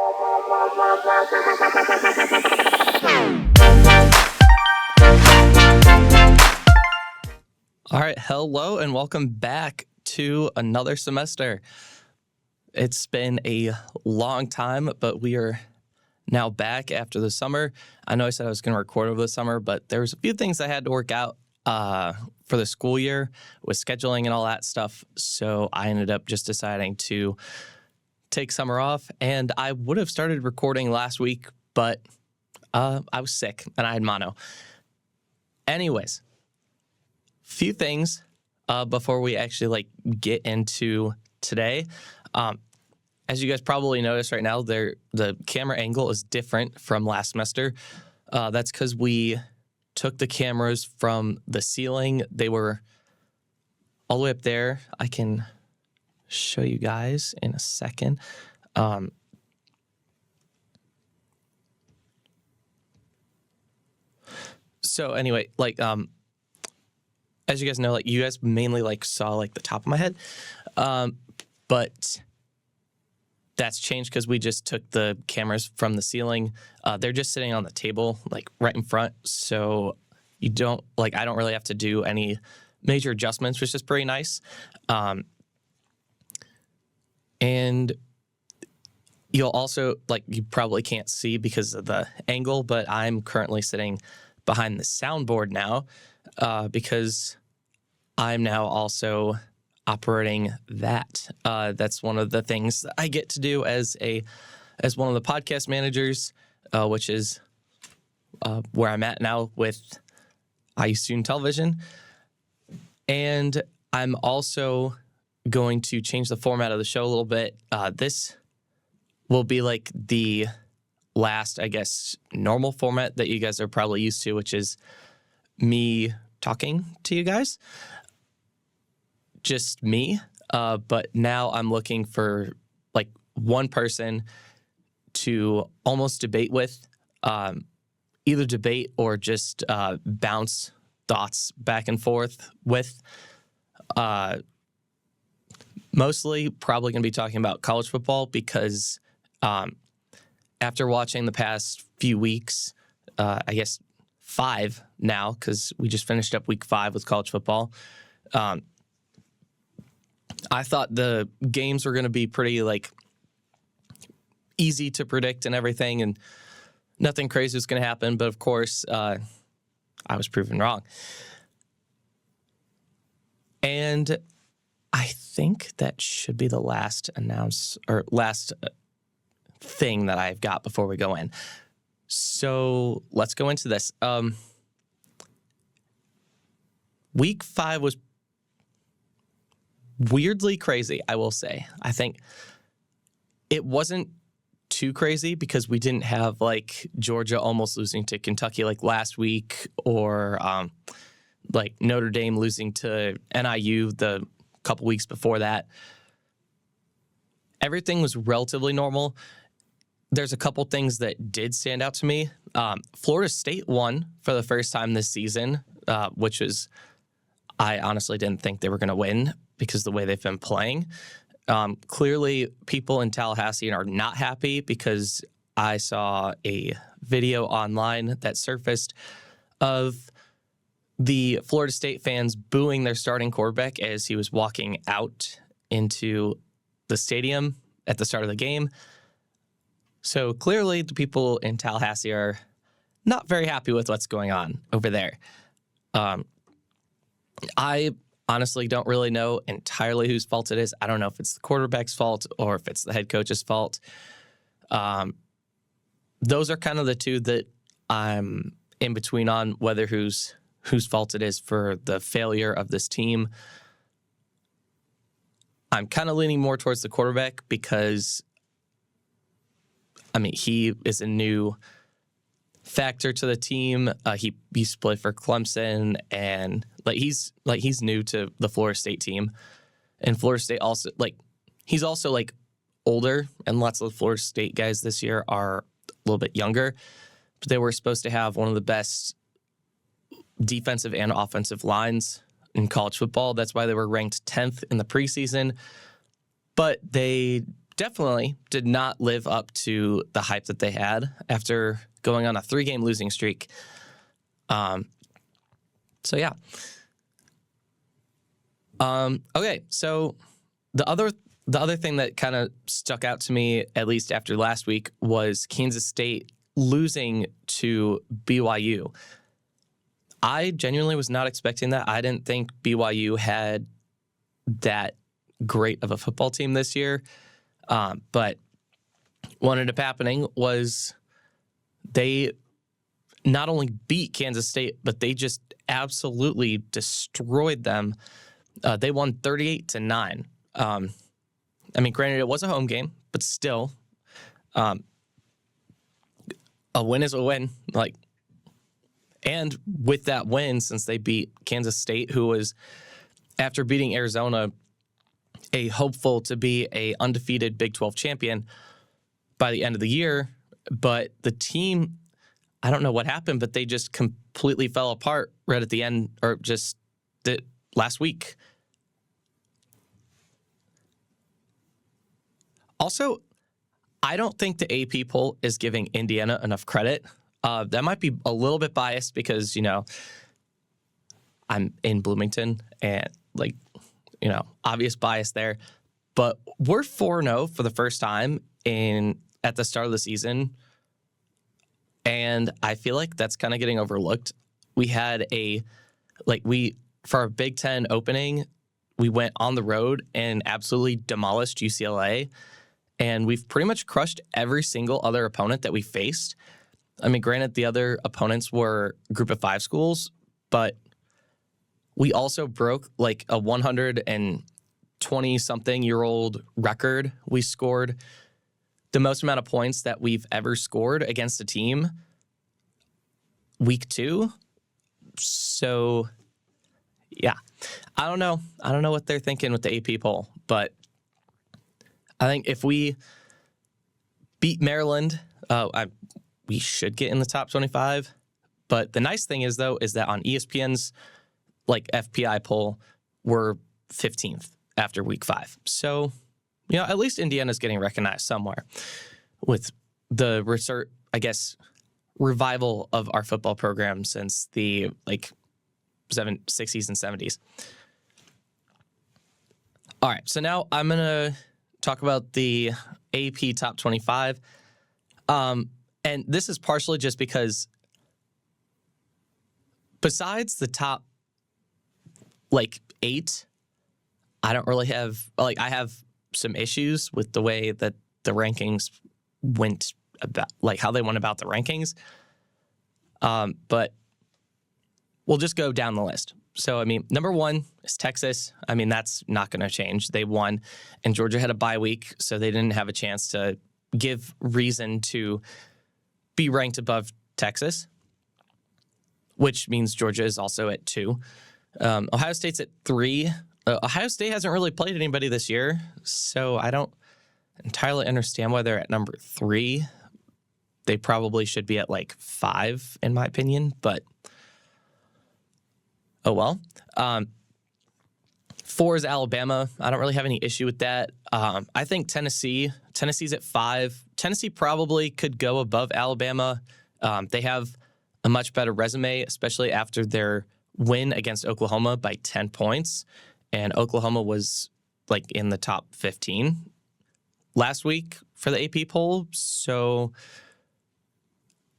All right, hello and welcome back to another semester. It's been a long time, but we are now back after the summer. I know I said I was going to record over the summer, but there was a few things I had to work out for the school year with scheduling and all that stuff. So I ended up just deciding to take summer off, and I would have started recording last week, but I was sick and I had mono. Anyways, few things before we actually get into today. As you guys probably noticed right now, the camera angle is different from last semester. That's because we took the cameras from the ceiling. They were all the way up there. I can show you guys in a second. So anyway, as you guys know, you guys mainly saw the top of my head, but that's changed because we just took the cameras from the ceiling. They're just sitting on the table, right in front, so you don't I don't really have to do any major adjustments, which is pretty nice. And you'll also you probably can't see because of the angle, but I'm currently sitting behind the soundboard now. Because I'm now also operating that. That's one of the things that I get to do as one of the podcast managers, which is where I'm at now with IU Student Television. And I'm also going to change the format of the show a little bit. This will be the last, I guess, normal format that you guys are probably used to, which is me talking to you guys, just me. But now I'm looking for one person to almost debate with, either debate or just bounce thoughts back and forth with. Mostly probably going to be talking about college football because after watching the past few weeks, I guess 5 now, because we just finished up week 5 with college football. I thought the games were going to be pretty easy to predict and everything, and nothing crazy was going to happen. But of course, I was proven wrong. And I think that should be the last thing that I've got before we go in. So let's go into this. Week 5 was weirdly crazy, I will say. I think it wasn't too crazy because we didn't have Georgia almost losing to Kentucky last week, or Notre Dame losing to NIU the couple weeks before that. Everything was relatively normal. There's a couple things that did stand out to me. Florida State won for the first time this season, which was, I honestly didn't think they were going to win because of the way they've been playing. Clearly, people in Tallahassee are not happy because I saw a video online that surfaced of the Florida State fans booing their starting quarterback as he was walking out into the stadium at the start of the game. So clearly the people in Tallahassee are not very happy with what's going on over there. I honestly don't really know entirely whose fault it is. I don't know if it's the quarterback's fault or if it's the head coach's fault. Those are kind of the two that I'm in between on, whether whose fault it is for the failure of this team. I'm kind of leaning more towards the quarterback because he is a new factor to the team. He used to play for Clemson, and he's new to the Florida State team. And Florida State also he's also older, and lots of the Florida State guys this year are a little bit younger. But they were supposed to have one of the best defensive and offensive lines in college football. That's why they were ranked 10th in the preseason. But they definitely did not live up to the hype that they had after going on a 3-game losing streak. So yeah. Okay, so the other thing that kind of stuck out to me, at least after last week, was Kansas State losing to BYU. I genuinely was not expecting that. I didn't think BYU had that great of a football team this year. But what ended up happening was they not only beat Kansas State, but they just absolutely destroyed them. They won 38-9. I mean, granted, it was a home game, but still, a win is a win. And with that win, since they beat Kansas State, who was, after beating Arizona, a hopeful to be a undefeated Big 12 champion by the end of the year, but the team, I don't know what happened, but they just completely fell apart right at the end, or just last week. Also, I don't think the AP poll is giving Indiana enough credit. That might be a little bit biased because, I'm in Bloomington and, obvious bias there. But we're 4-0 for the first time at the start of the season. And I feel like that's kind of getting overlooked. We had for our Big Ten opening, we went on the road and absolutely demolished UCLA. And we've pretty much crushed every single other opponent that we faced. I mean, granted, the other opponents were Group of 5 schools, but we also broke a 120-something-year-old record. We scored the most amount of points that we've ever scored against a team week 2. So, yeah. I don't know what they're thinking with the AP poll, but I think if we beat Maryland, we should get in the top 25. But the nice thing is, though, is that on ESPN's FPI poll, we're 15th after week 5. So, at least Indiana's getting recognized somewhere with the research, I guess, revival of our football program since the 60s and 70s. All right, so now I'm going to talk about the AP top 25. And this is partially just because besides the top 8, I don't really have I have some issues with the way that the rankings went about, how they went about the rankings. But we'll just go down the list. So, I mean, number 1 is Texas. I mean, that's not going to change. They won, and Georgia had a bye week, so they didn't have a chance to give reason to be ranked above Texas, which means Georgia is also at 2. Ohio State's at 3. Ohio State hasn't really played anybody this year, so I don't entirely understand why they're at number 3. They probably should be at 5, in my opinion, but oh well. 4 is Alabama. I don't really have any issue with that. I think Tennessee's at 5. Tennessee probably could go above Alabama. They have a much better resume, especially after their win against Oklahoma by 10 points. And Oklahoma was in the top 15 last week for the AP poll. So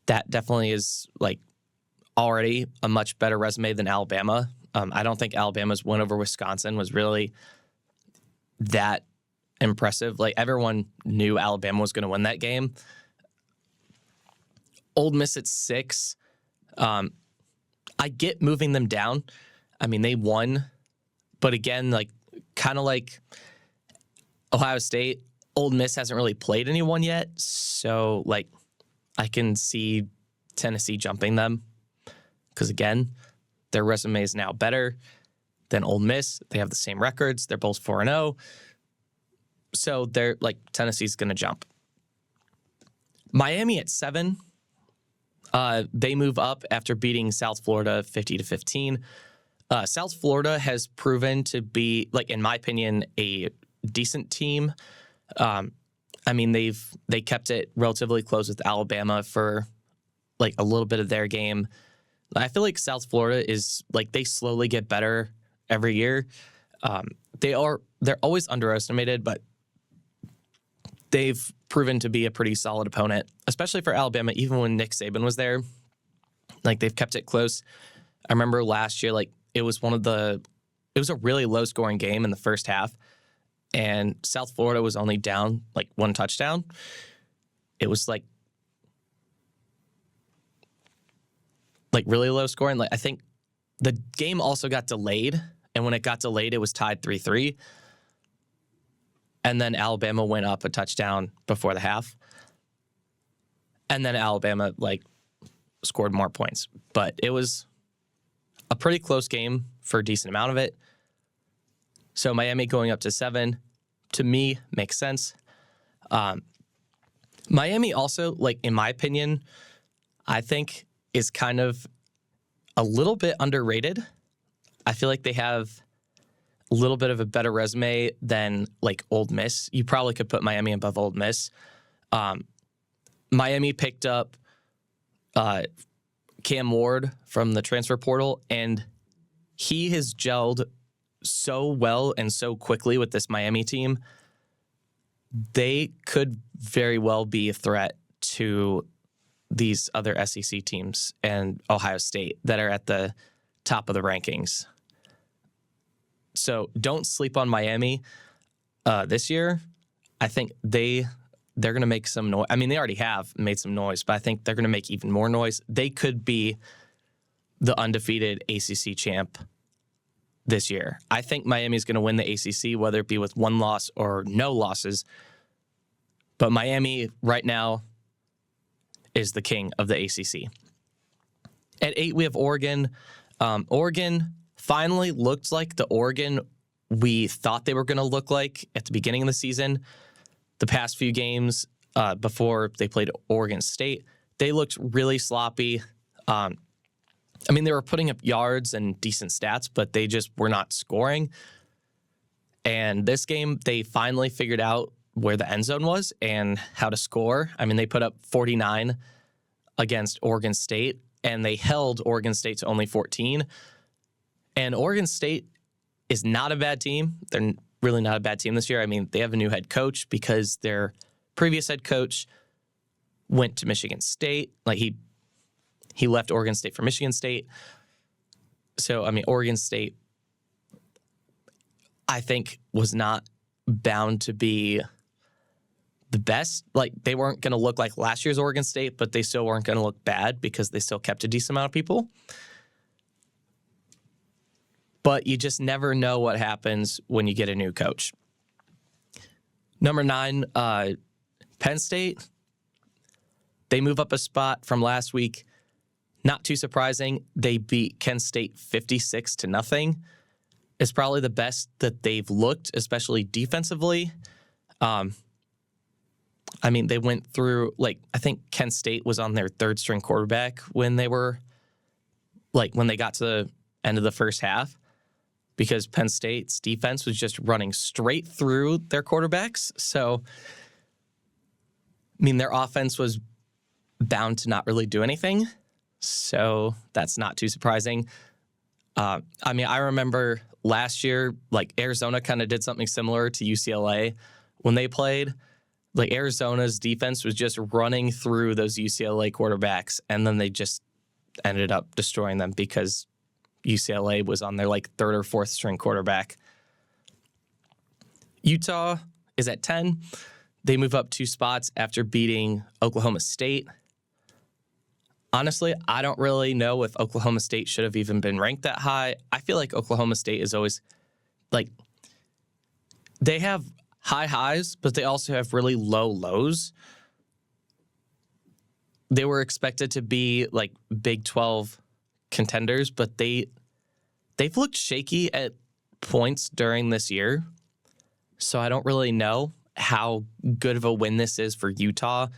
that definitely is already a much better resume than Alabama. I don't think Alabama's win over Wisconsin was really that impressive. Everyone knew Alabama was going to win that game. Ole Miss at 6. I get moving them down. I mean, they won, but again, kind of like Ohio State, Ole Miss hasn't really played anyone yet. So I can see Tennessee jumping them because again, their resume is now better than Ole Miss. They have the same records. They're both 4-0. So they're Tennessee's going to jump. Miami at 7. They move up after beating South Florida 50-15. South Florida has proven to be, in my opinion, a decent team. I mean, they kept it relatively close with Alabama for like a little bit of their game. I feel like South Florida is like they slowly get better every year. They're always underestimated, but they've proven to be a pretty solid opponent, especially for Alabama. Even when Nick Saban was there, like they've kept it close. I remember last year, like it was a really low scoring game in the first half, and South Florida was only down like 1 touchdown. It was like really low scoring. Like I think the game also got delayed, and when it got delayed, it was tied 3-3. And then Alabama went up a touchdown before the half. And then Alabama like scored more points. But it was a pretty close game for a decent amount of it. So Miami going up to 7, to me, makes sense. Miami also, like in my opinion, I think is kind of a little bit underrated. I feel like they have a little bit of a better resume than like Ole Miss. You probably could put Miami above Ole Miss. Miami picked up Cam Ward from the transfer portal, and he has gelled so well and so quickly with this Miami team. They could very well be a threat to these other SEC teams and Ohio State that are at the top of the rankings. So don't sleep on Miami this year. I think they're going to make some noise. I mean, they already have made some noise, but I think they're going to make even more noise. They could be the undefeated ACC champ this year. I think Miami's going to win the ACC, whether it be with 1 loss or no losses. But Miami right now is the king of the ACC. At 8, we have Oregon. Oregon finally looked like the Oregon we thought they were going to look like at the beginning of the season. The past few games before they played Oregon State, they looked really sloppy. I mean, they were putting up yards and decent stats, but they just were not scoring. And this game, they finally figured out where the end zone was and how to score. I mean, they put up 49 against Oregon State, and they held Oregon State to only 14. And Oregon State is not a bad team. They're really not a bad team this year. I mean, they have a new head coach because their previous head coach went to Michigan State. Like he left Oregon State for Michigan State. So, I mean, Oregon State, I think, was not bound to be the best. Like, they weren't going to look like last year's Oregon State, but they still weren't going to look bad because they still kept a decent amount of people. But you just never know what happens when you get a new coach. Number 9, Penn State. They move up a spot from last week. Not too surprising. They beat Kent State 56-0. It's probably the best that they've looked, especially defensively. I mean, they went through, like, I think Kent State was on their 3rd string quarterback when they got to the end of the first half, because Penn State's defense was just running straight through their quarterbacks. So, I mean, their offense was bound to not really do anything. So that's not too surprising. I mean, I remember last year, like, Arizona kind of did something similar to UCLA when they played. Like, Arizona's defense was just running through those UCLA quarterbacks, and then they just ended up destroying them because UCLA was on their, like, 3rd or 4th string quarterback. Utah is at 10. They move up 2 spots after beating Oklahoma State. Honestly, I don't really know if Oklahoma State should have even been ranked that high. I feel like Oklahoma State is always, like, they have high highs, but they also have really low lows. They were expected to be, like, Big 12 contenders, but they've looked shaky at points during this year. So I don't really know how good of a win this is for Utah,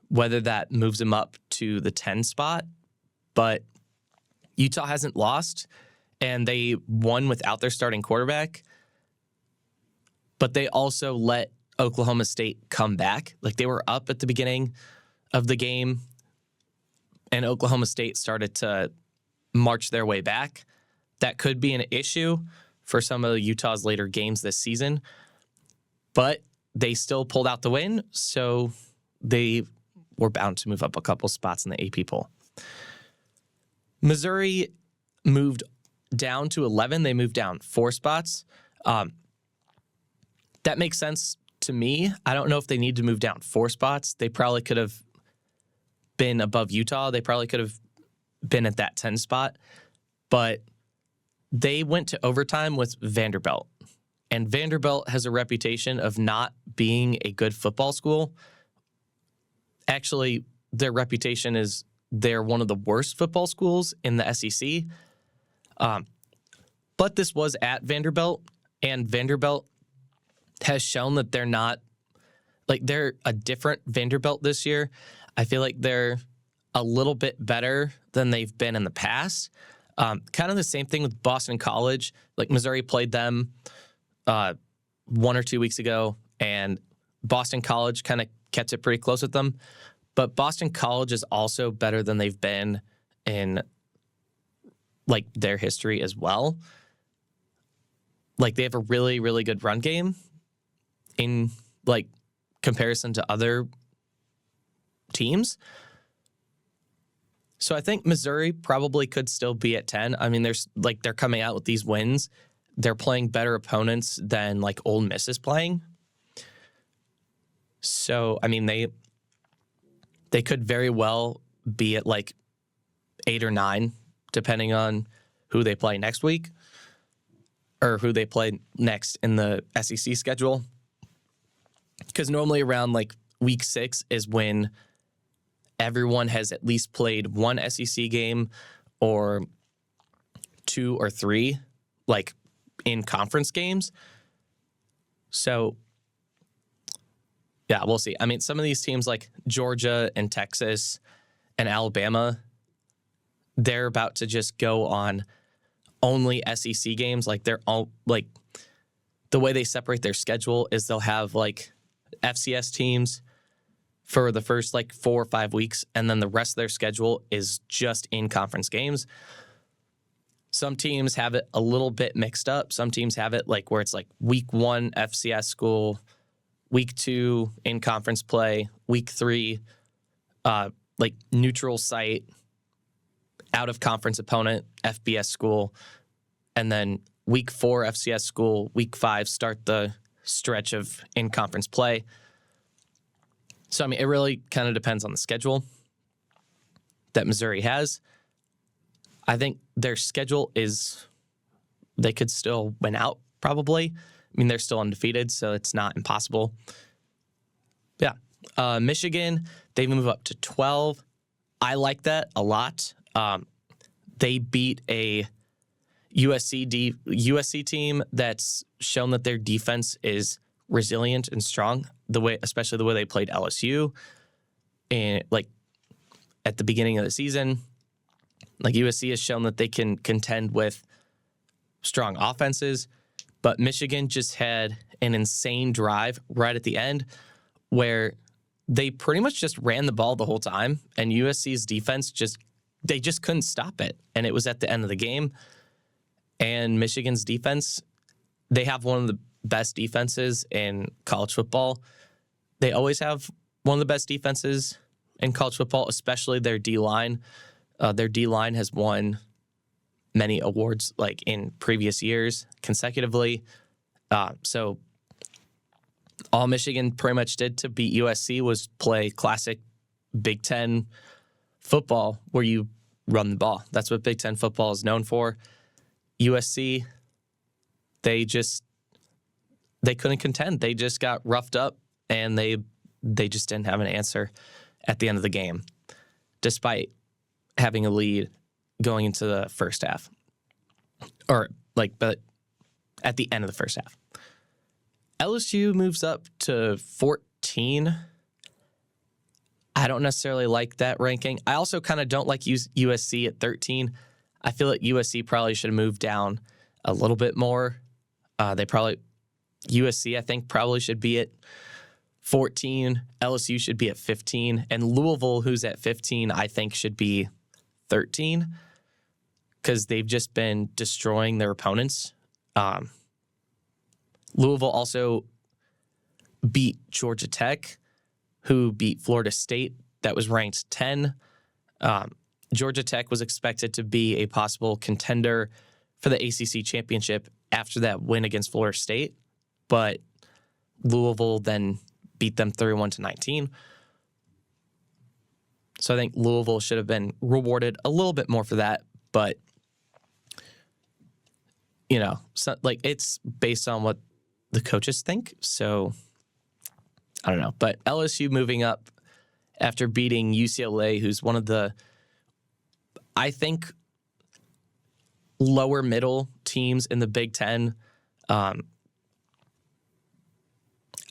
whether that moves them up to the 10 spot. But Utah hasn't lost, and they won without their starting quarterback. But they also let Oklahoma State come back. Like, they were up at the beginning of the game, and Oklahoma State started to march their way back. That could be an issue for some of Utah's later games this season, but they still pulled out the win, so they were bound to move up a couple spots in the AP poll. Missouri moved down to 11. They moved down 4 spots. That makes sense to me. I don't know if they need to move down 4 spots. They probably could have been above Utah. They probably could have been at that 10 spot, but they went to overtime with Vanderbilt, and Vanderbilt has a reputation of not being a good football school. Actually, their reputation is they're one of the worst football schools in the SEC. But this was at Vanderbilt, and Vanderbilt has shown that they're not, like, they're a different Vanderbilt this year. I feel like they're a little bit better than they've been in the past. Kind of the same thing with Boston College. Like, Missouri played them 1 or 2 weeks ago, and Boston College kind of kept it pretty close with them. But Boston College is also better than they've been in, like, their history as well. Like, they have a really, really good run game in, like, comparison to other teams. So I think Missouri probably could still be at 10. I mean, they're coming out with these wins. They're playing better opponents than, like, Ole Miss is playing. So, I mean, they could very well be at, like, 8 or 9, depending on who they play next week or who they play next in the SEC schedule. Because normally around, like, week 6 is when everyone has at least played one SEC game or 2 or 3, like, in conference games. So, yeah, we'll see. I mean, some of these teams like Georgia and Texas and Alabama, they're about to just go on only SEC games. Like, they're all, like, the way they separate their schedule is they'll have, like, FCS teams for the first, like, 4 or 5 weeks, and then the rest of their schedule is just in conference games. Some teams have it a little bit mixed up. Some teams have it, like, where it's like week 1 FCS school, week 2 in conference play, week 3 like neutral site, out of conference opponent, FBS school, and then week 4 FCS school, week 5 start the stretch of in conference play. So, I mean, it really kind of depends on the schedule that Missouri has. I think their schedule is, they could still win out, probably. I mean, they're still undefeated, so it's not impossible. Yeah. Michigan, they move up to 12. I like that a lot. They beat a USC team that's shown that their defense is resilient and strong, especially the way they played LSU, and, like, at the beginning of the season. Like, USC has shown that they can contend with strong offenses, but Michigan just had an insane drive right at the end where they pretty much just ran the ball the whole time, and USC's defense they just couldn't stop it. And it was at the end of the game. And Michigan's defense, they have one of the best defenses in college football. They always have one of the best defenses in college football, especially their D-line. Their D-line has won many awards, like, in previous years consecutively. So all Michigan pretty much did to beat USC was play classic Big Ten football where you run the ball. That's what Big Ten football is known for. USC, they couldn't contend. They just got roughed up, and they just didn't have an answer at the end of the game, despite having a lead going into the first half. But at the end of the first half. LSU moves up to 14. I don't necessarily like that ranking. I also kind of don't like USC at 13. I feel like USC probably should have moved down a little bit more. USC, I think, probably should be at 14. LSU should be at 15. And Louisville, who's at 15, I think should be 13 because they've just been destroying their opponents. Louisville also beat Georgia Tech, who beat Florida State. That was ranked 10. Georgia Tech was expected to be a possible contender for the ACC championship after that win against Florida State, but Louisville then beat them 31-19. So I think Louisville should have been rewarded a little bit more for that, but it's based on what the coaches think. So I don't know, but LSU moving up after beating UCLA, who's one of the, I think, lower middle teams in the Big Ten. I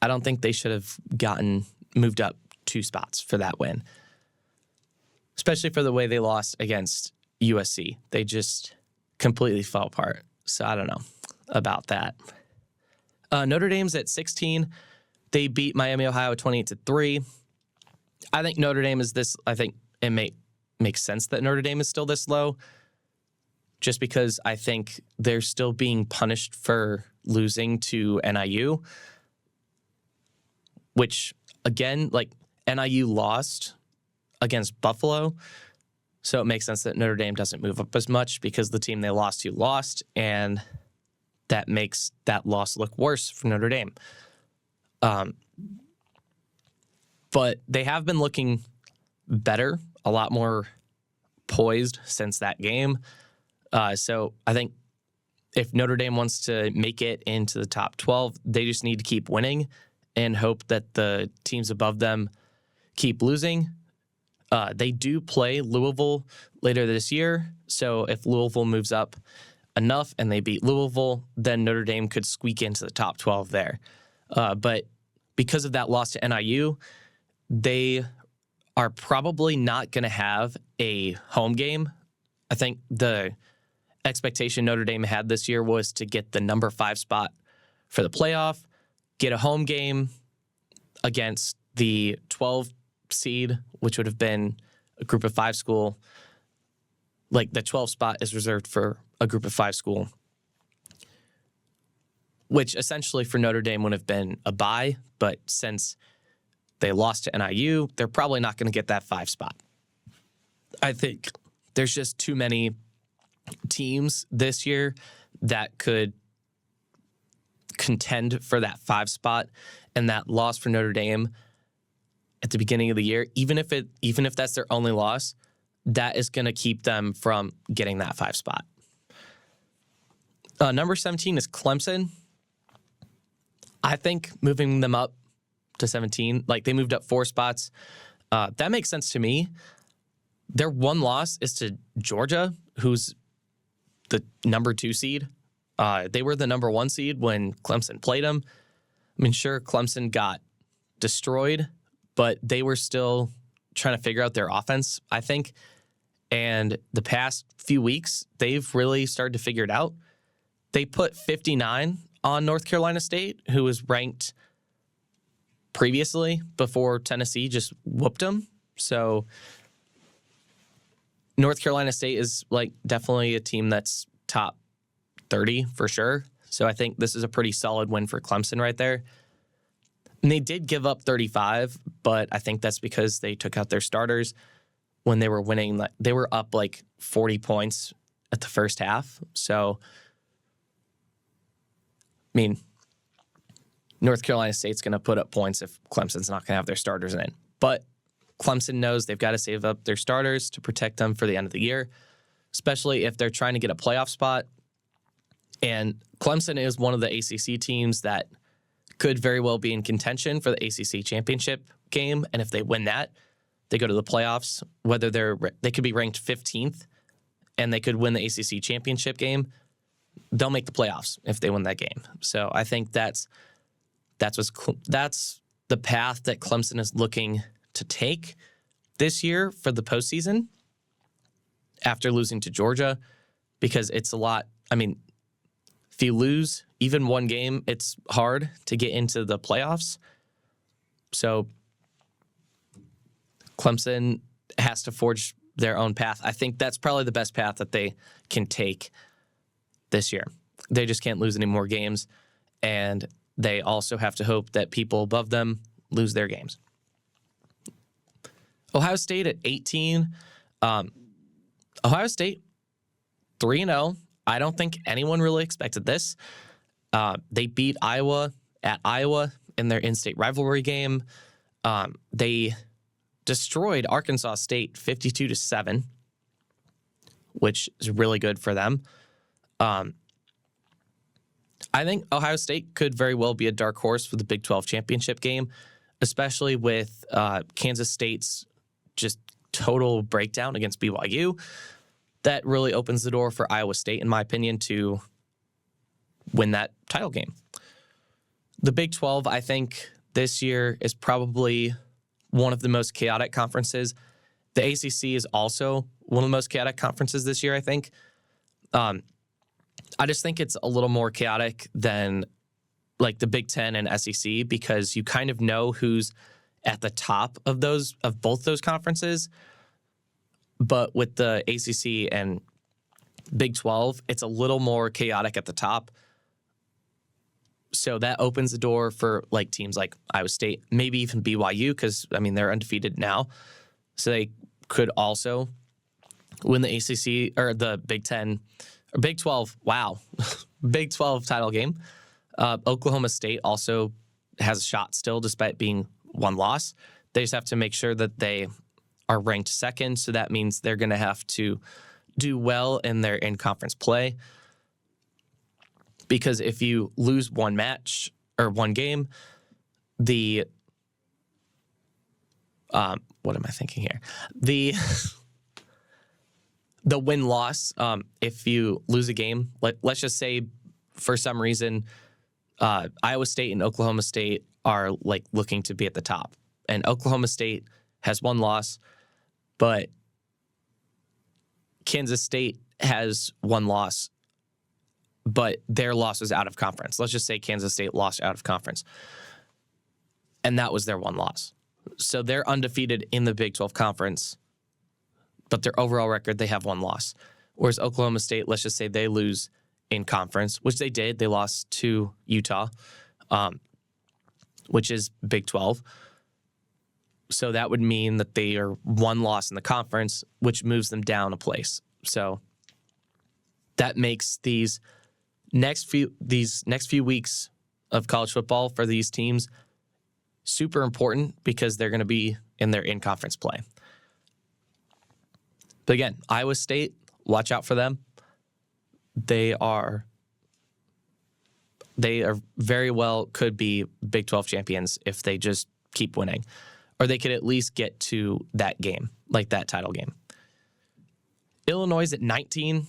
don't think they should have moved up 2 spots for that win, especially for the way they lost against USC. They just completely fell apart. So I don't know about that. Notre Dame's at 16. They beat Miami, Ohio 28-3. I think Notre Dame is this. I think it makes sense that Notre Dame is still this low, just because I think they're still being punished for losing to NIU, which, again, NIU lost against Buffalo, so it makes sense that Notre Dame doesn't move up as much because the team they lost to lost, and that makes that loss look worse for Notre Dame. But they have been looking better, a lot more poised since that game. So I think if Notre Dame wants to make it into the top 12, they just need to keep winning and hope that the teams above them keep losing. They do play Louisville later this year, so if Louisville moves up enough and they beat Louisville, then Notre Dame could squeak into the top 12 there. But because of that loss to NIU, they are probably not going to have a home game. I think the expectation Notre Dame had this year was to get the number 5 spot for the playoff, get a home game against the 12 seed, which would have been a group of 5 school. Like, the 12 spot is reserved for a group of 5 school, which essentially for Notre Dame would have been a bye. But since they lost to NIU, they're probably not going to get that 5 spot. I think there's just too many teams this year that could contend for that 5 spot, and that loss for Notre Dame at the beginning of the year, even if that's their only loss, that is going to keep them from getting that 5 spot. Number 17 is Clemson. I think moving them up to 17, they moved up 4 spots. That makes sense to me. Their one loss is to Georgia, who's the number 2 seed. They were the number 1 seed when Clemson played them. I mean, sure, Clemson got destroyed, but they were still trying to figure out their offense, I think. And the past few weeks, they've really started to figure it out. They put 59 on North Carolina State, who was ranked previously before Tennessee just whooped them. So North Carolina State is definitely a team that's top 30 for sure. So I think this is a pretty solid win for Clemson right there. And they did give up 35, but I think that's because they took out their starters when they were winning. They were up 40 points at the first half. So, I mean, North Carolina State's going to put up points if Clemson's not going to have their starters in. But Clemson knows they've got to save up their starters to protect them for the end of the year, especially if they're trying to get a playoff spot. And Clemson is one of the ACC teams that could very well be in contention for the ACC championship game. And if they win that, they go to the playoffs, whether they could be ranked 15th and they could win the ACC championship game. They'll make the playoffs if they win that game. So I think that's the path that Clemson is looking to take this year for the postseason after losing to Georgia, because it's a lot. I mean, if you lose even one game, it's hard to get into the playoffs. So Clemson has to forge their own path. I think that's probably the best path that they can take this year. They just can't lose any more games, and they also have to hope that people above them lose their games. Ohio State at 18. Ohio State 3-0. I don't think anyone really expected this. They beat Iowa at Iowa in their in-state rivalry game. They destroyed Arkansas State 52-7, which is really good for them. I think Ohio State could very well be a dark horse for the Big 12 championship game, especially with Kansas State's just total breakdown against BYU. That really opens the door for Iowa State, in my opinion, to win that title game. The Big 12, I think, this year is probably one of the most chaotic conferences. The ACC is also one of the most chaotic conferences this year, I think. I just think it's a little more chaotic than like the Big 10 and SEC because you kind of know who's at the top of both those conferences. But with the ACC and Big 12, it's a little more chaotic at the top. So that opens the door for like teams like Iowa State, maybe even BYU, because I mean they're undefeated now. So they could also win the ACC or the Big 10 or Big 12. Wow. Big 12 title game. Oklahoma State also has a shot still despite being one loss. They just have to make sure that they are ranked second. So that means they're going to have to do well in their in-conference play. Because if you lose one match or one game, what am I thinking here? The win-loss, if you lose a game, let's just say for some reason Iowa State and Oklahoma State are like looking to be at the top. And Oklahoma State has one loss, but Kansas State has one loss, but their loss was out of conference. Let's just say Kansas State lost out of conference. And that was their one loss. So they're undefeated in the Big 12 conference, but their overall record, they have one loss. Whereas Oklahoma State, let's just say they lose in conference, which they did. They lost to Utah, which is Big 12. So that would mean that they are one loss in the conference, which moves them down a place. So that makes these next few weeks of college football for these teams super important because they're going to be in their in-conference play. But again, Iowa State, watch out for them. They are very well could be Big 12 champions if they just keep winning. Or they could at least get to that game, like that title game. Illinois at 19.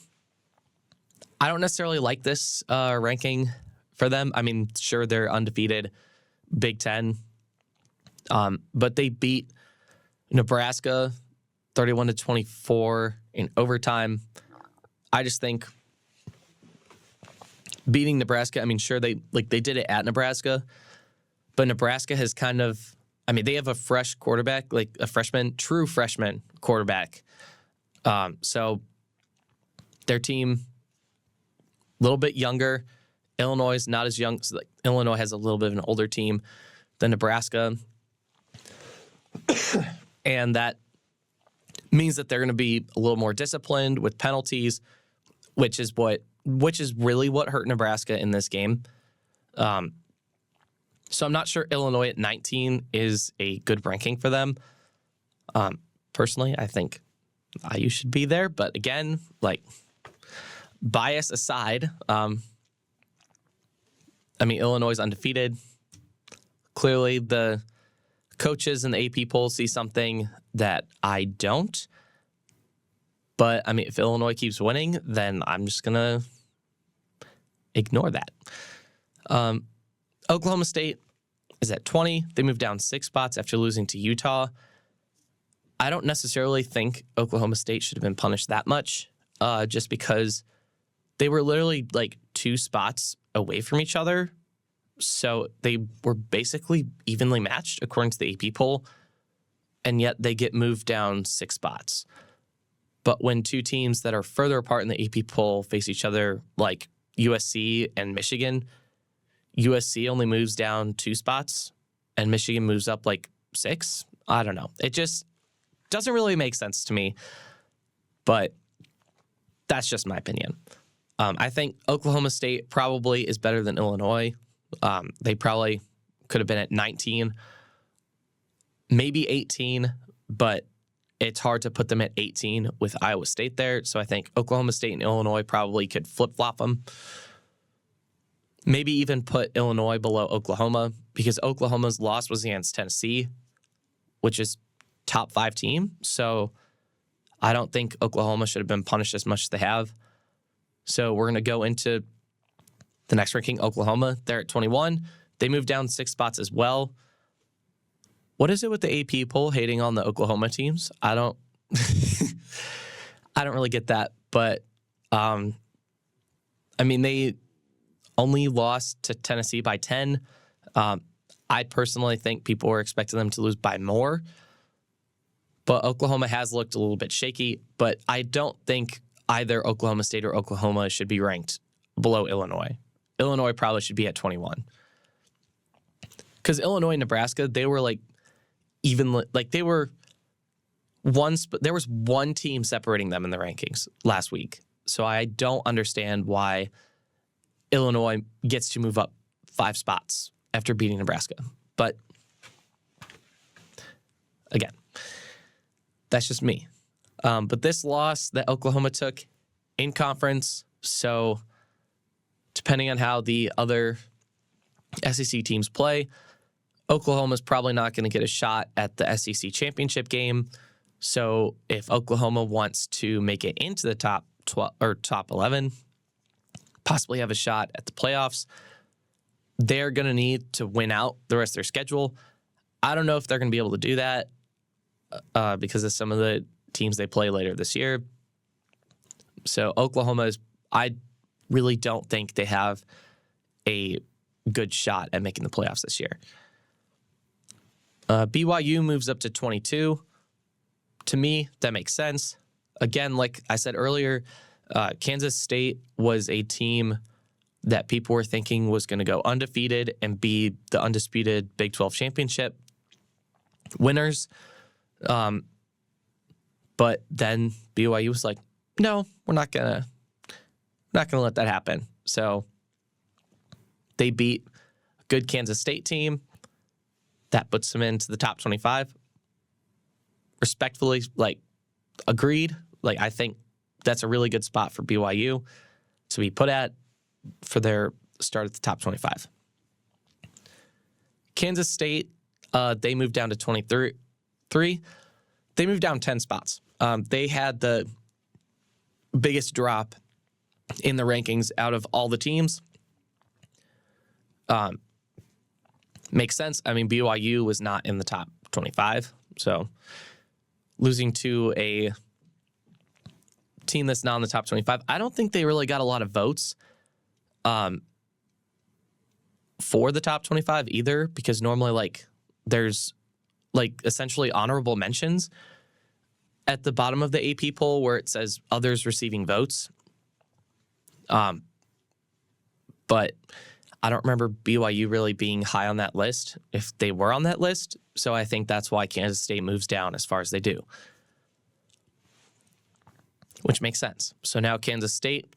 I don't necessarily like this ranking for them. I mean, sure, they're undefeated Big 10. But they beat Nebraska 31-24 in overtime. I just think beating Nebraska, I mean, sure, they did it at Nebraska, but Nebraska has kind of, I mean, they have a fresh quarterback, like a true freshman quarterback. So their team, a little bit younger. Illinois is not as young. So Illinois has a little bit of an older team than Nebraska. And that means that they're going to be a little more disciplined with penalties, which is really what hurt Nebraska in this game. So I'm not sure Illinois at 19 is a good ranking for them. Personally, I think IU should be there. But again, like bias aside, I mean, Illinois is undefeated. Clearly, the coaches and the AP poll see something that I don't. But, I mean, if Illinois keeps winning, then I'm just going to ignore that. Oklahoma State is at 20. They moved down 6 spots after losing to Utah. I don't necessarily think Oklahoma State should have been punished that much, just because they were literally like 2 spots away from each other So they were basically evenly matched according to the AP poll, and yet they get moved down 6 spots. But when two teams that are further apart in the AP poll face each other, like USC and Michigan, USC only moves down 2 spots, and Michigan moves up like 6. I don't know. It just doesn't really make sense to me, but that's just my opinion. I think Oklahoma State probably is better than Illinois. They probably could have been at 19, maybe 18, but it's hard to put them at 18 with Iowa State there. So I think Oklahoma State and Illinois probably could flip-flop them. Maybe even put Illinois below Oklahoma, because Oklahoma's loss was against Tennessee, which is top 5 team. So I don't think Oklahoma should have been punished as much as they have. So we're going to go into the next ranking, Oklahoma. They're at 21. They moved down 6 spots as well. What is it with the AP poll hating on the Oklahoma teams? I don't I don't really get that. But, I mean, they only lost to Tennessee by 10. I personally think people were expecting them to lose by more. But Oklahoma has looked a little bit shaky. But I don't think either Oklahoma State or Oklahoma should be ranked below Illinois. Illinois probably should be at 21. Because Illinois and Nebraska, they were like even like they were there was one team separating them in the rankings last week. So I don't understand why Illinois gets to move up 5 spots after beating Nebraska. But again, that's just me. But this loss that Oklahoma took in conference, so depending on how the other SEC teams play, Oklahoma's probably not going to get a shot at the SEC championship game. So if Oklahoma wants to make it into the top 12 or top 11, possibly have a shot at the playoffs, they're going to need to win out the rest of their schedule. I don't know if they're going to be able to do that because of some of the teams they play later this year. So I really don't think they have a good shot at making the playoffs this year. BYU moves up to 22. To me, that makes sense. Again, like I said earlier, Kansas State was a team that people were thinking was going to go undefeated and be the undisputed Big 12 championship winners. But then BYU was like, no, we're not gonna let that happen. So they beat a good Kansas State team. That puts them into the top 25. Respectfully, agreed. I think that's a really good spot for BYU to be put at for their start at the top 25. Kansas State, they moved down to 23. They moved down 10 spots. They had the biggest drop in the rankings out of all the teams. Makes sense. I mean, BYU was not in the top 25, so losing to a team that's not in the top 25, I don't think they really got a lot of votes for the top 25 either, because normally there's essentially honorable mentions at the bottom of the AP poll where it says others receiving votes. But I don't remember BYU really being high on that list if they were on that list. So I think that's why Kansas State moves down as far as they do, which makes sense. So now Kansas State,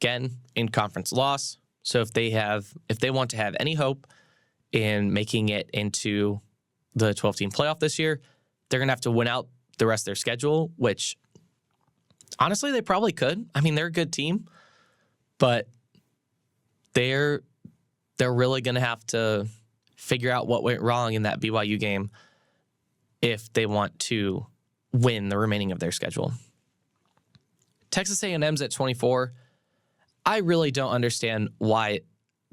again, in conference loss. So if they want to have any hope in making it into the 12-team playoff this year, they're going to have to win out the rest of their schedule, which honestly, they probably could. I mean, they're a good team, but they're really going to have to figure out what went wrong in that BYU game if they want to win the remaining of their schedule. Texas A&M's at 24. I really don't understand why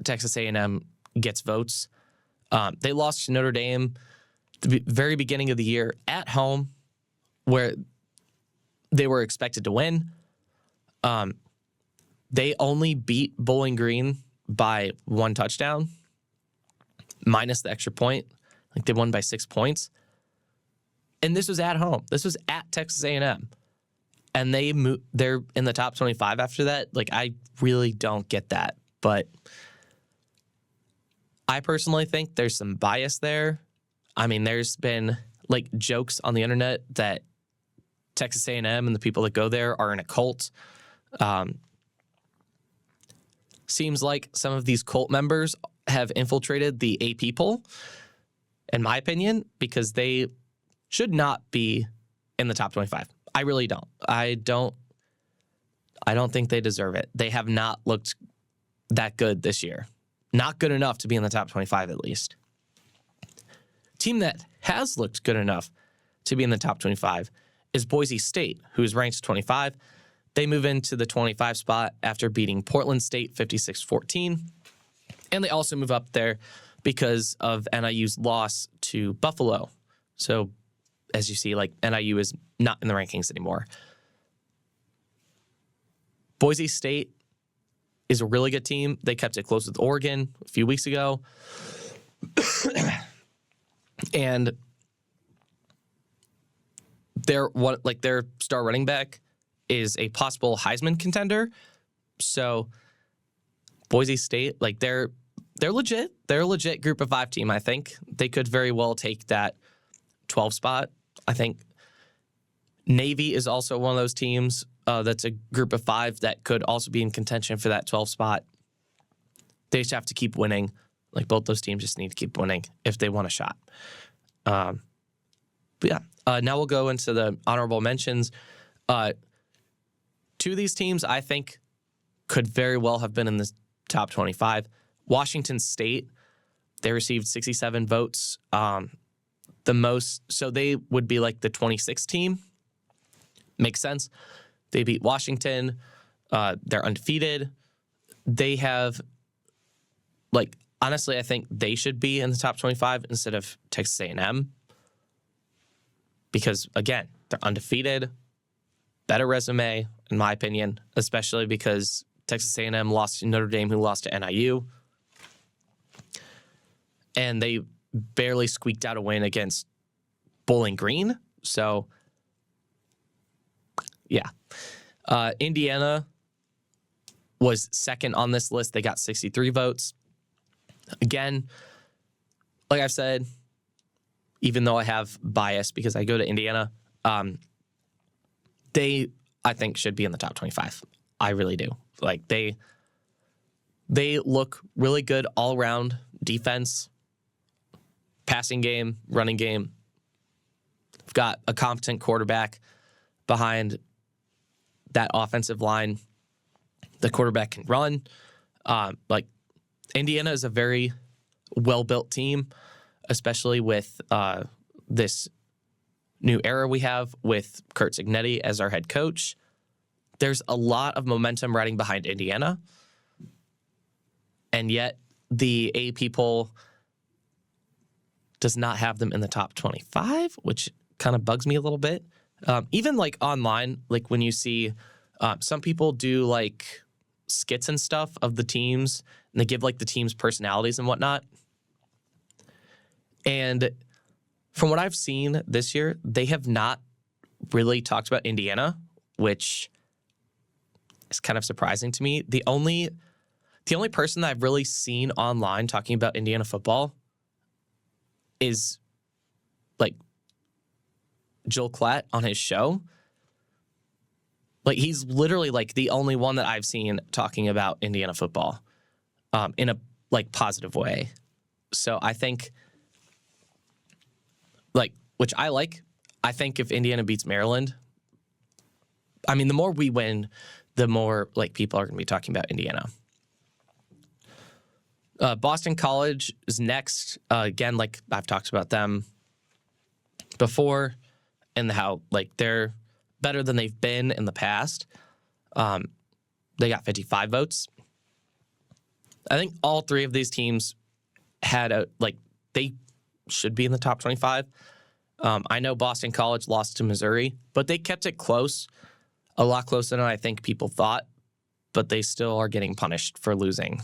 Texas A&M gets votes. They lost to Notre Dame at the very beginning of the year at home, where they were expected to win. They only beat Bowling Green by 1 touchdown. minus the extra point. Like they won by 6 points. And this was at home. This was at Texas A&M. And they're in the top 25 after that. Like, I really don't get that. But I personally think there's some bias there. I mean, there's been like jokes on the internet that Texas A&M and the people that go there are in a cult. Seems like some of these cult members have infiltrated the AP poll, in my opinion, because they should not be in the top 25. I really don't. I don't think they deserve it. They have not looked that good this year. Not good enough to be in the top 25 at least. Team that has looked good enough to be in the top 25 is Boise State, who is ranked 25. They move into the 25 spot after beating Portland State 56-14. And they also move up there because of NIU's loss to Buffalo. So, as you see, like, NIU is not in the rankings anymore. Boise State is a really good team. They kept it close with Oregon a few weeks ago. And their star running back is a possible Heisman contender. So Boise State, like they're legit. They're a legit group of 5 team, I think. They could very well take that 12 spot. I think Navy is also one of those teams that's a group of 5 that could also be in contention for that 12 spot. They just have to keep winning. Like, both those teams just need to keep winning if they want a shot. But yeah, now we'll go into the honorable mentions. 2 of these teams I think could very well have been in the top 25. Washington State, they received 67 votes. The most, so they would be like the 26th team. Makes sense. They beat Washington. They're undefeated. They have, like, honestly, I think they should be in the top 25 instead of Texas A&M. Because, again, they're undefeated. Better resume, in my opinion, especially because Texas A&M lost to Notre Dame, who lost to NIU. And they barely squeaked out a win against Bowling Green. So, yeah. Indiana was second on this list. They got 63 votes. Again, like I've said, even though I have bias because I go to Indiana, they, I think, should be in the top 25. I really do. Like, they look really good all around. Defense, passing game, running game. They've got a competent quarterback behind that offensive line. The quarterback can run. Like, Indiana is a very well-built team, especially with this new era we have with Curt Cignetti as our head coach. There's a lot of momentum riding behind Indiana, and yet the AP poll does not have them in the top 25, which kind of bugs me a little bit. Even like online, like when you see some people do like skits and stuff of the teams, and they give like the teams' personalities and whatnot. And from what I've seen this year, they have not really talked about Indiana, which is kind of surprising to me. The only person that I've really seen online talking about Indiana football is like Joel Klatt on his show. Like, he's literally like the only one that I've seen talking about Indiana football in a like positive way. So I think, like, which I like, I think if Indiana beats Maryland, I mean, the more we win, the more like people are going to be talking about Indiana. Boston College is next. Again, like I've talked about them before and how like they're better than they've been in the past. They got 55 votes. I think all 3 of these teams had they should be in the top 25. I know Boston College lost to Missouri, but they kept it close, a lot closer than I think people thought, but they still are getting punished for losing,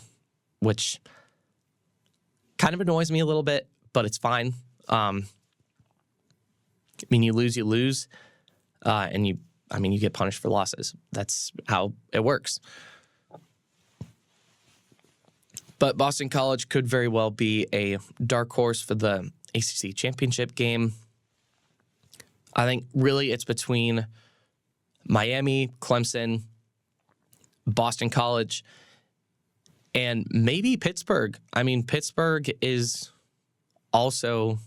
which kind of annoys me a little bit, but it's fine. I mean, you lose, and you get punished for losses. That's how it works. But Boston College could very well be a dark horse for the ACC championship game. I think really it's between Miami, Clemson, Boston College, and maybe Pittsburgh. I mean, Pittsburgh is also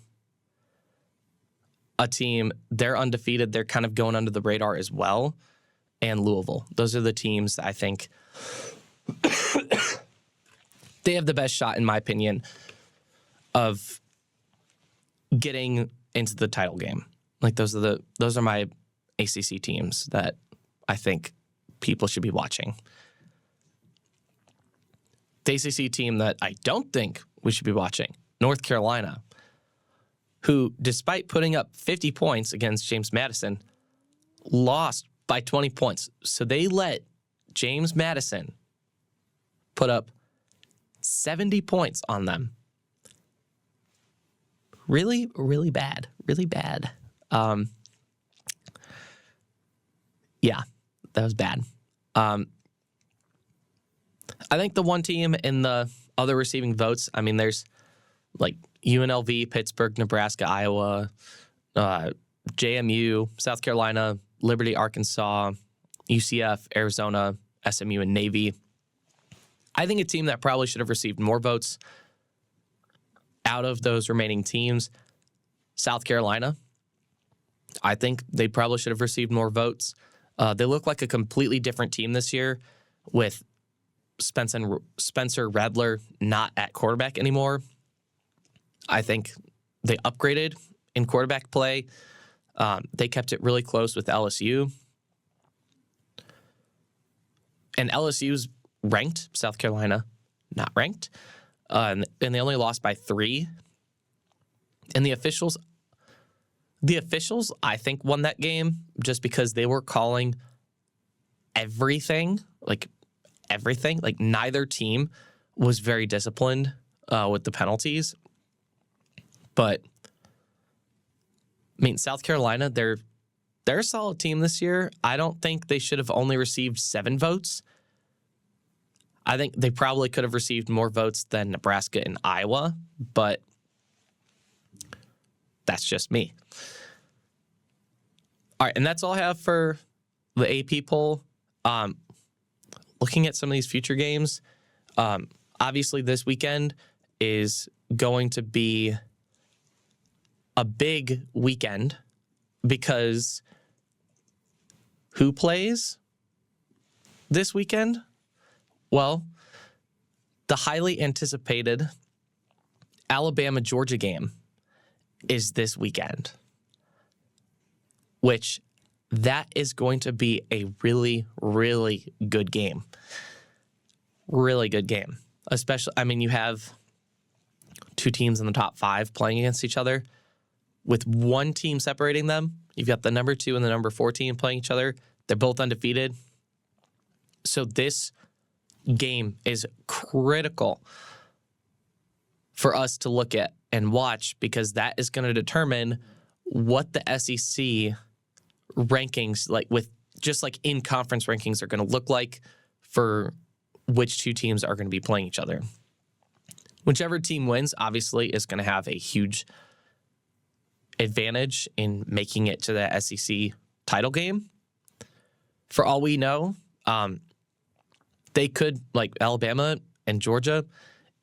a team. They're undefeated. They're kind of going under the radar as well. And Louisville. Those are the teams I think they have the best shot, in my opinion, of getting into the title game. Like those are my ACC teams that I think people should be watching. The ACC team that I don't think we should be watching, North Carolina, who, despite putting up 50 points against James Madison, lost by 20 points. So they let James Madison put up 70 points on them. Really, really bad. Really bad. Yeah, that was bad. I think the one team in the other receiving votes, I mean, there's like UNLV, Pittsburgh, Nebraska, Iowa, JMU, South Carolina, Liberty, Arkansas, UCF, Arizona, SMU, and Navy. I think a team that probably should have received more votes out of those remaining teams, South Carolina. I think they probably should have received more votes. They look like a completely different team this year with Spencer Rattler not at quarterback anymore. I think they upgraded in quarterback play. They kept it really close with LSU. And LSU's ranked, South Carolina not ranked. And they only lost by 3. And the officials, I think, won that game just because they were calling everything. Like neither team was very disciplined with the penalties. But I mean, South Carolina, they're a solid team this year. I don't think they should have only received 7 votes. I think they probably could have received more votes than Nebraska and Iowa, but that's just me. All right, and that's all I have for the AP poll. Looking at some of these future games, obviously this weekend is going to be a big weekend because who plays this weekend? Well, the highly anticipated Alabama-Georgia game is this weekend, which that is going to be a really, really good game. Really good game. Especially, I mean, you have 2 teams in the top 5 playing against each other. With one team separating them, you've got the number 2 and the number 4 team playing each other. They're both undefeated. So this game is critical for us to look at and watch because that is going to determine what the SEC rankings, like with just like in conference rankings, are going to look like for which 2 teams are going to be playing each other. Whichever team wins, obviously, is going to have a huge advantage in making it to the SEC title game. For all we know, they could, like Alabama and Georgia,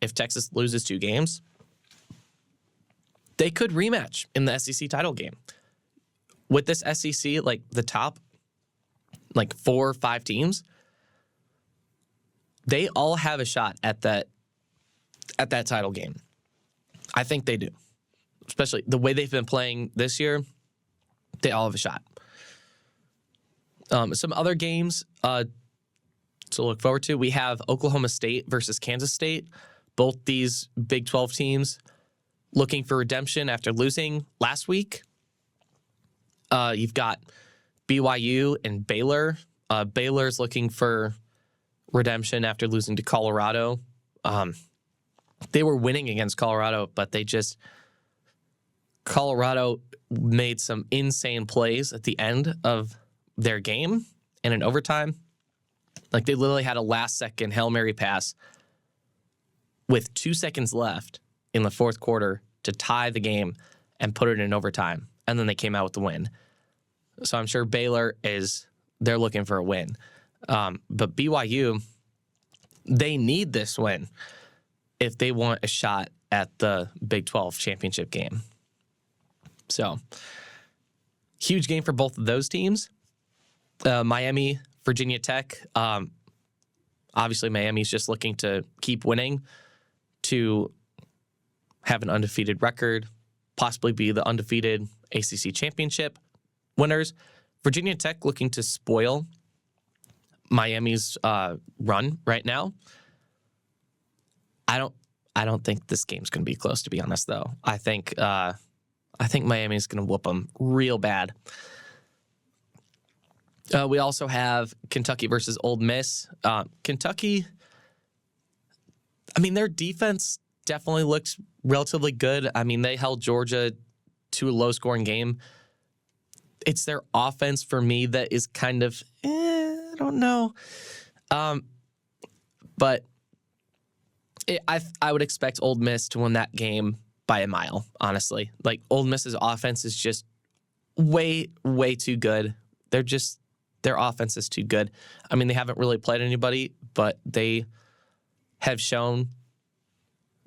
if Texas loses 2 games, they could rematch in the SEC title game. With this SEC, like the top, like 4 or 5 teams, they all have a shot at that title game. I think they do. Especially the way they've been playing this year, they all have a shot. Some other games to look forward to. We have Oklahoma State versus Kansas State. Both these Big 12 teams looking for redemption after losing last week. You've got BYU and Baylor. Baylor's looking for redemption after losing to Colorado. they were winning against Colorado, but Colorado made some insane plays at the end of their game and in overtime. Like, they literally had a last-second Hail Mary pass with 2 seconds left in the fourth quarter to tie the game and put it in overtime. And then they came out with the win. So I'm sure Baylor they're looking for a win. But BYU, they need this win if they want a shot at the Big 12 championship game. So, huge game for both of those teams. Miami, Virginia Tech. Obviously, Miami's just looking to keep winning to have an undefeated record, possibly be the undefeated ACC championship winners. Virginia Tech looking to spoil Miami's run right now. I don't think this game's going to be close, to be honest, though. I think Miami's going to whoop them real bad. We also have Kentucky versus Ole Miss. Kentucky, I mean, their defense definitely looks relatively good. I mean, they held Georgia to a low-scoring game. It's their offense for me that is kind of, I don't know. But I would expect Ole Miss to win that game by a mile, honestly. Like, Ole Miss's offense is just way, way too good. Their offense is too good. I mean, they haven't really played anybody, but they have shown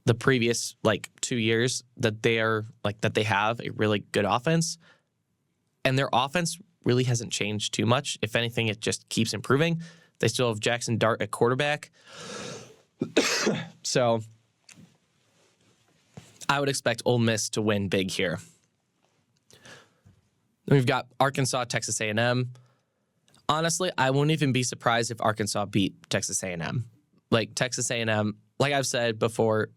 the previous 2 years that they have a really good offense. And their offense really hasn't changed too much. If anything, it just keeps improving. They still have Jackson Dart at quarterback. So I would expect Ole Miss to win big here. Then we've got Arkansas, Texas A&M. Honestly, I wouldn't even be surprised if Arkansas beat Texas A&M. Like, Texas A&M, like I've said before,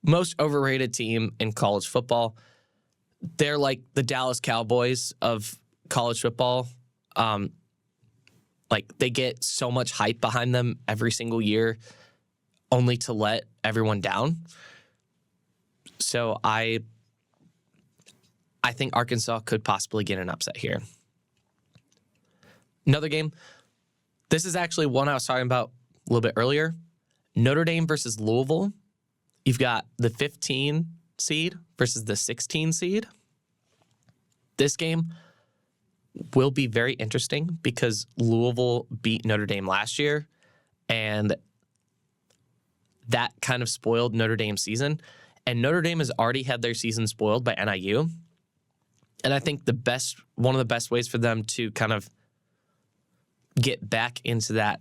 most overrated team in college football. They're like the Dallas Cowboys of college football. They get so much hype behind them every single year, only to let everyone down. So I think Arkansas could possibly get an upset here. Another game. This is actually one I was talking about a little bit earlier. Notre Dame versus Louisville. You've got the 15 seed versus the 16 seed. This game will be very interesting because Louisville beat Notre Dame last year, and that kind of spoiled Notre Dame's season. And Notre Dame has already had their season spoiled by NIU. And I think one of the best ways for them to kind of get back into that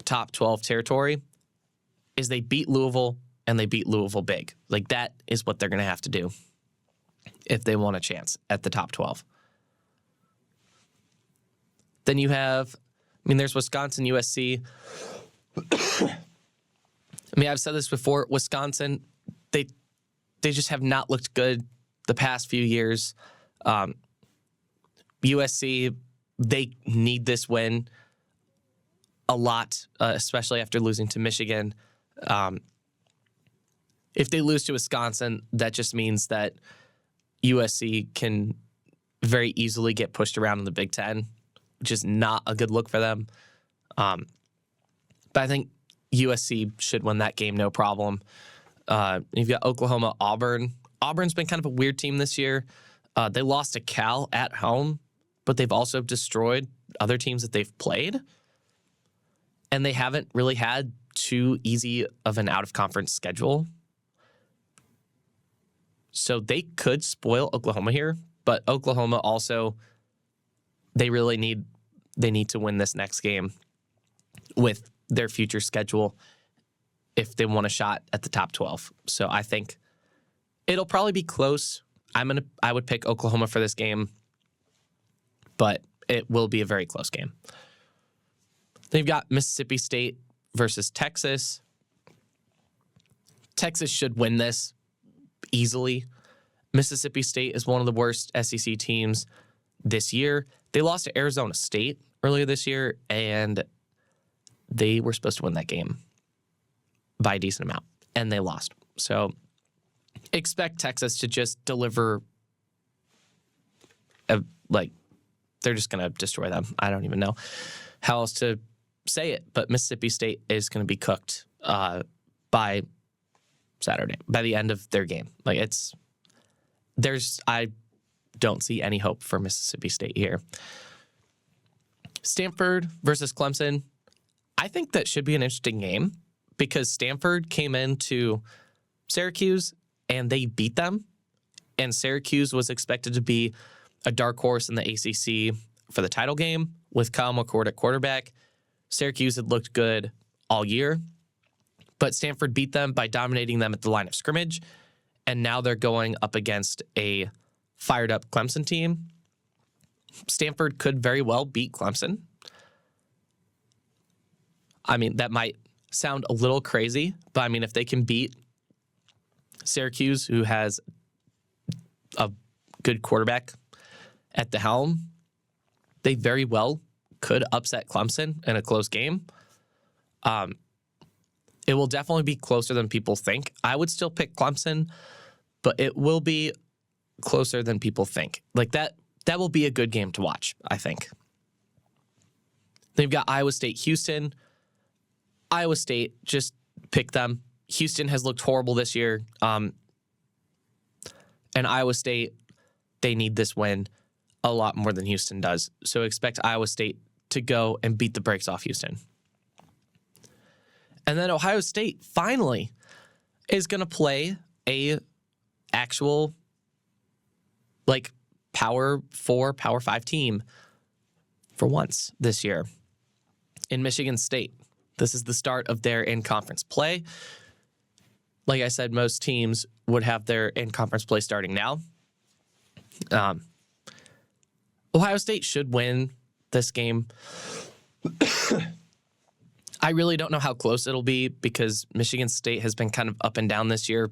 top 12 territory is they beat Louisville, and they beat Louisville big. Like, that is what they're going to have to do if they want a chance at the top 12. Then you have, there's Wisconsin, USC. I've said this before. Wisconsin, they just have not looked good the past few years. USC, they need this win a lot, especially after losing to Michigan. If they lose to Wisconsin, that just means that USC can very easily get pushed around in the Big Ten, which is not a good look for them. But I think USC should win that game, no problem. You've got Oklahoma, Auburn. Auburn's been kind of a weird team this year. They lost to Cal at home, but they've also destroyed other teams that they've played. And they haven't really had too easy of an out-of-conference schedule. So they could spoil Oklahoma here, but Oklahoma also, they need to win this next game with their future schedule if they want a shot at the top 12. So I think it'll probably be close. I would pick Oklahoma for this game, but it will be a very close game. They've got Mississippi State versus Texas. Texas should win this easily. Mississippi State is one of the worst SEC teams this year. They lost to Arizona State earlier this year, and they were supposed to win that game by a decent amount, and they lost. So expect Texas to just deliver, they're just going to destroy them. I don't even know how else to say it, but Mississippi State is going to be cooked by Saturday, by the end of their game. I don't see any hope for Mississippi State here. Stanford versus Clemson. I think that should be an interesting game because Stanford came into Syracuse and they beat them. And Syracuse was expected to be a dark horse in the ACC for the title game with Kyle McCord at quarterback. Syracuse had looked good all year, but Stanford beat them by dominating them at the line of scrimmage. And now they're going up against a fired up Clemson team. Stanford could very well beat Clemson. I mean, that might sound a little crazy, but I mean, if they can beat Syracuse, who has a good quarterback at the helm, they very well could upset Clemson in a close game. It will definitely be closer than people think. I would still pick Clemson, but it will be closer than people think. That will be a good game to watch, I think. They've got Iowa State, Houston. Iowa State, just pick them. Houston has looked horrible this year. And Iowa State, they need this win a lot more than Houston does. So expect Iowa State to go and beat the brakes off Houston. And then Ohio State finally is going to play a actual Power 4, Power 5 team for once this year in Michigan State. This is the start of their in-conference play. Like I said, most teams would have their in-conference play starting now. Ohio State should win this game. I really don't know how close it'll be because Michigan State has been kind of up and down this year.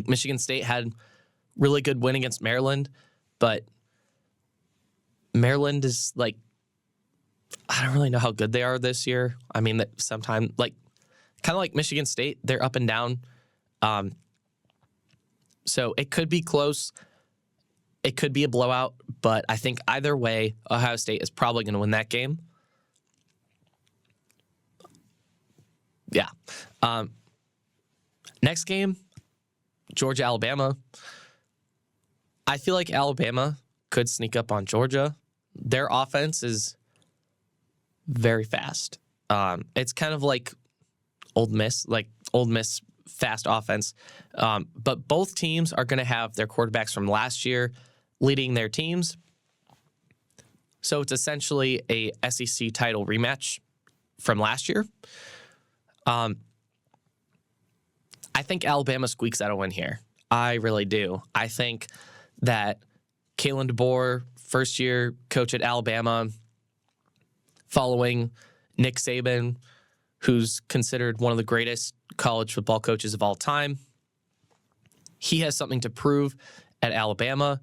Michigan State had really good win against Maryland, but Maryland is I don't really know how good they are this year. I mean, that sometimes kind of like Michigan State, they're up and down. So it could be close. It could be a blowout, but I think either way, Ohio State is probably going to win that game. Yeah. Next game, Georgia, Alabama. I feel like Alabama could sneak up on Georgia. Their offense is very fast. It's kind of like Ole Miss fast offense. But both teams are going to have their quarterbacks from last year leading their teams. So it's essentially a SEC title rematch from last year. I think Alabama squeaks out a win here. I really do. I think that Kalen DeBoer, first-year coach at Alabama, following Nick Saban, who's considered one of the greatest college football coaches of all time, he has something to prove at Alabama.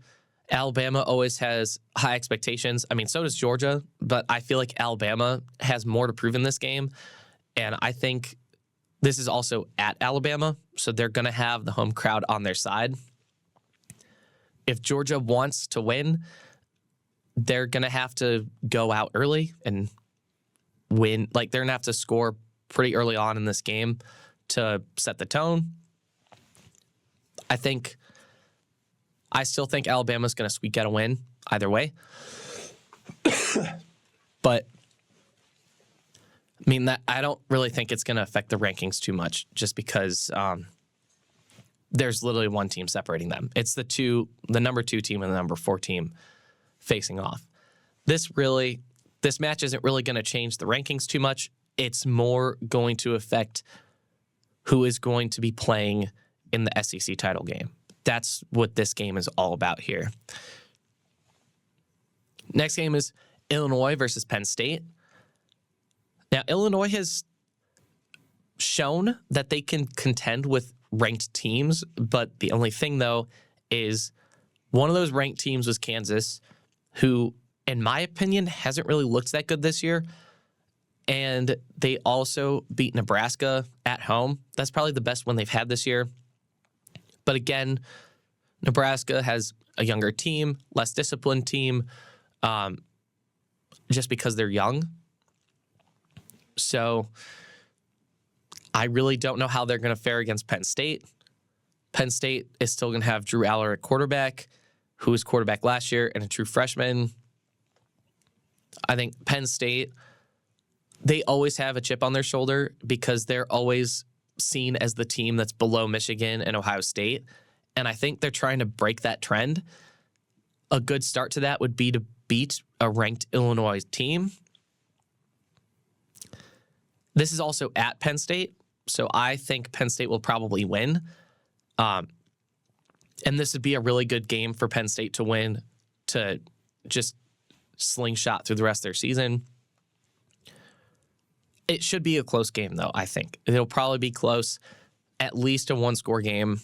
Alabama always has high expectations. I mean, so does Georgia, but I feel like Alabama has more to prove in this game. And I think this is also at Alabama, so they're going to have the home crowd on their side. If Georgia wants to win, they're going to have to go out early and win. They're going to have to score pretty early on in this game to set the tone. I still think Alabama's going to squeak out a win either way. But I mean, I don't really think it's going to affect the rankings too much just because there's literally one team separating them. It's the number 2 team and the number 4 team facing off. This match isn't really going to change the rankings too much. It's more going to affect who is going to be playing in the SEC title game. That's what this game is all about here. Next game is Illinois versus Penn State. Now, Illinois has shown that they can contend with ranked teams, but the only thing, though, is one of those ranked teams was Kansas, who, in my opinion, hasn't really looked that good this year. And they also beat Nebraska at home. That's probably the best one they've had this year. But again, Nebraska has a younger team, less disciplined team, just because they're young. So I really don't know how they're going to fare against Penn State. Penn State is still going to have Drew Aller at quarterback, who was quarterback last year and a true freshman. I think Penn State, they always have a chip on their shoulder because they're always seen as the team that's below Michigan and Ohio State. And I think they're trying to break that trend. A good start to that would be to beat a ranked Illinois team. This is also at Penn State, so I think Penn State will probably win. And this would be a really good game for Penn State to win, to just slingshot through the rest of their season. It should be a close game, though, I think. It'll probably be close, at least a one-score game.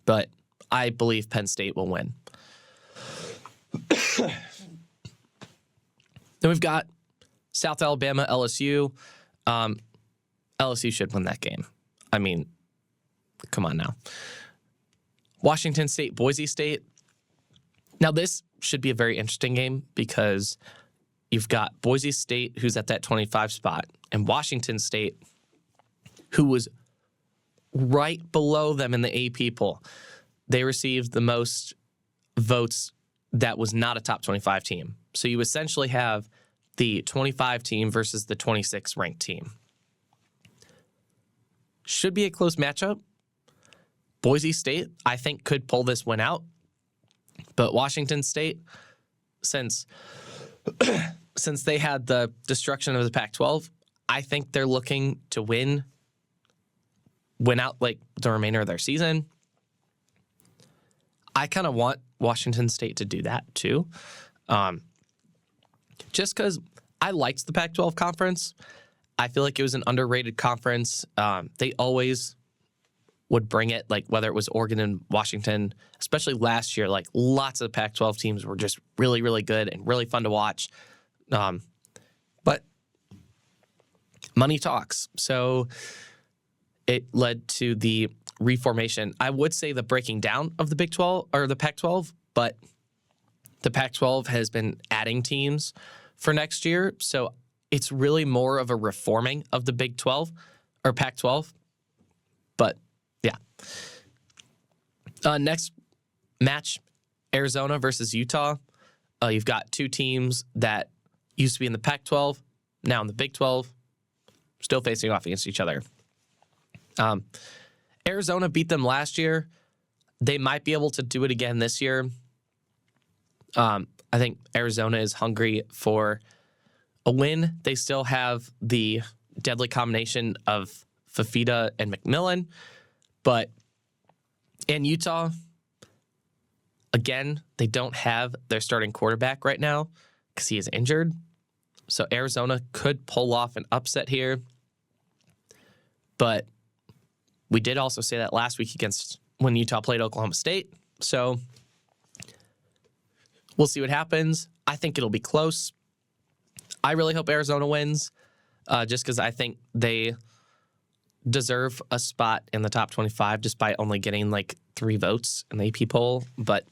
But I believe Penn State will win. Then we've got South Alabama, LSU. LSU should win that game. I mean, come on now. Washington State, Boise State. Now, this should be a very interesting game because you've got Boise State, who's at that 25 spot, and Washington State, who was right below them in the AP poll. They received the most votes that was not a top 25 team. So you essentially have the 25 team versus the 26 ranked team. Should be a close matchup. Boise State, I think, could pull this one out. But Washington State, since they had the destruction of the Pac-12, I think they're looking to win out like the remainder of their season. I kind of want Washington State to do that too. Just because I liked the Pac-12 conference. I feel like it was an underrated conference. They always would bring it, like whether it was Oregon and Washington, especially last year, like lots of Pac-12 teams were just really, really good and really fun to watch. But money talks. So it led to the reformation. I would say the breaking down of the Big 12 or the Pac-12, but the Pac-12 has been adding teams for next year. So it's really more of a reforming of the Big 12 or Pac-12. But yeah. Next match, Arizona versus Utah. You've got two teams that used to be in the Pac-12, now in the Big 12, still facing off against each other. Arizona beat them last year. They might be able to do it again this year. I think Arizona is hungry for a win. They still have the deadly combination of Fafita and McMillan. But in Utah, again, they don't have their starting quarterback right now because he is injured. So Arizona could pull off an upset here. But we did also say that last week when Utah played Oklahoma State. So we'll see what happens. I think it'll be close. I really hope Arizona wins just because I think they deserve a spot in the top 25 despite only getting like 3 votes in the AP poll. But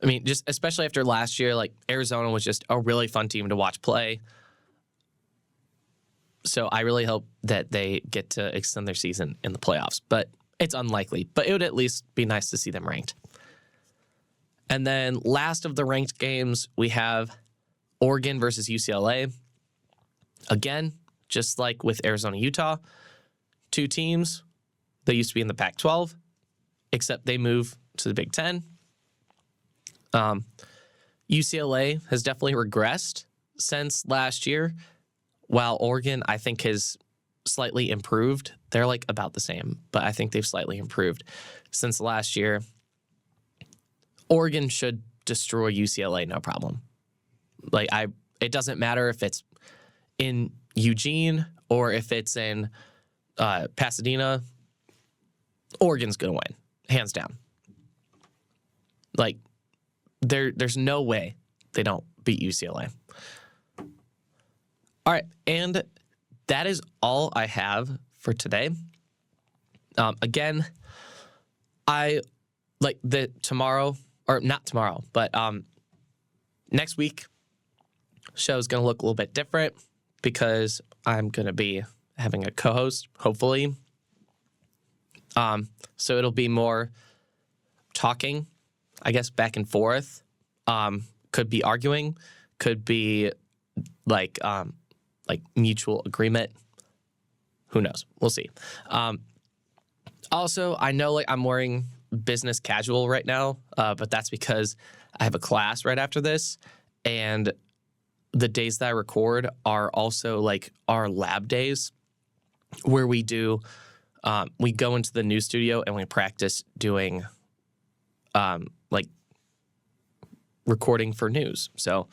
I mean, just especially after last year, like Arizona was just a really fun team to watch play. So I really hope that they get to extend their season in the playoffs, but it's unlikely. But it would at least be nice to see them ranked. And then last of the ranked games, we have Oregon versus UCLA. Again, just like with Arizona, Utah, 2 teams. They used to be in the Pac-12, except they move to the Big Ten. UCLA has definitely regressed since last year, while Oregon, I think, has slightly improved. They're like about the same, but I think they've slightly improved since last year. Oregon should destroy UCLA, no problem. It doesn't matter if it's in Eugene or if it's in Pasadena. Oregon's gonna win, hands down. Like, there's no way they don't beat UCLA. All right, and that is all I have for today. Again, I like the tomorrow, or not tomorrow, but next week, show is going to look a little bit different because I'm going to be having a co-host, hopefully. So it'll be more talking, I guess, back and forth. Could be arguing, could be like mutual agreement. Who knows? We'll see. Also, I know like I'm wearing business casual right now, but that's because I have a class right after this, and the days that I record are also like our lab days where we do, we go into the news studio and we practice doing like recording for news. So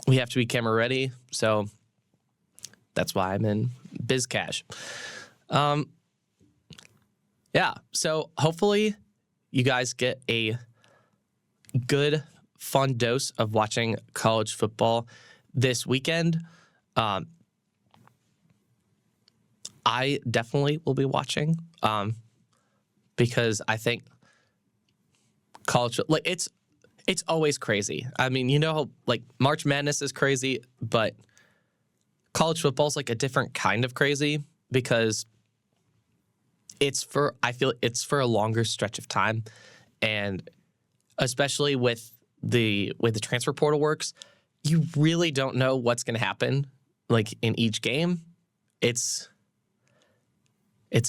we have to be camera ready. So that's why I'm in biz cash. Yeah. So hopefully you guys get a good, fun dose of watching college football this weekend. I definitely will be watching because I think college, like it's always crazy. I mean, you know, like March Madness is crazy, but college football is like a different kind of crazy because I feel it's for a longer stretch of time, and especially with the way the transfer portal works, you really don't know what's going to happen like in each game. It's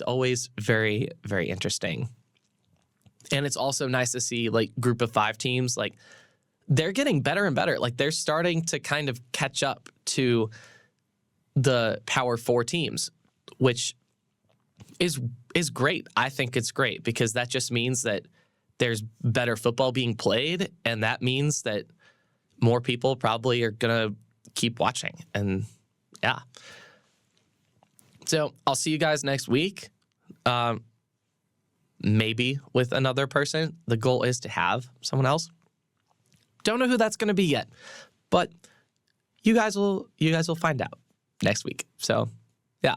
always very, very interesting. And it's also nice to see like group of 5 teams, like they're getting better and better. Like they're starting to kind of catch up to the Power 4 teams, which is great. I think it's great because that just means that there's better football being played, and that means that more people probably are going to keep watching. And yeah. So I'll see you guys next week. Maybe with another person. The goal is to have someone else. Don't know who that's going to be yet, but you guys will find out next week. So, yeah.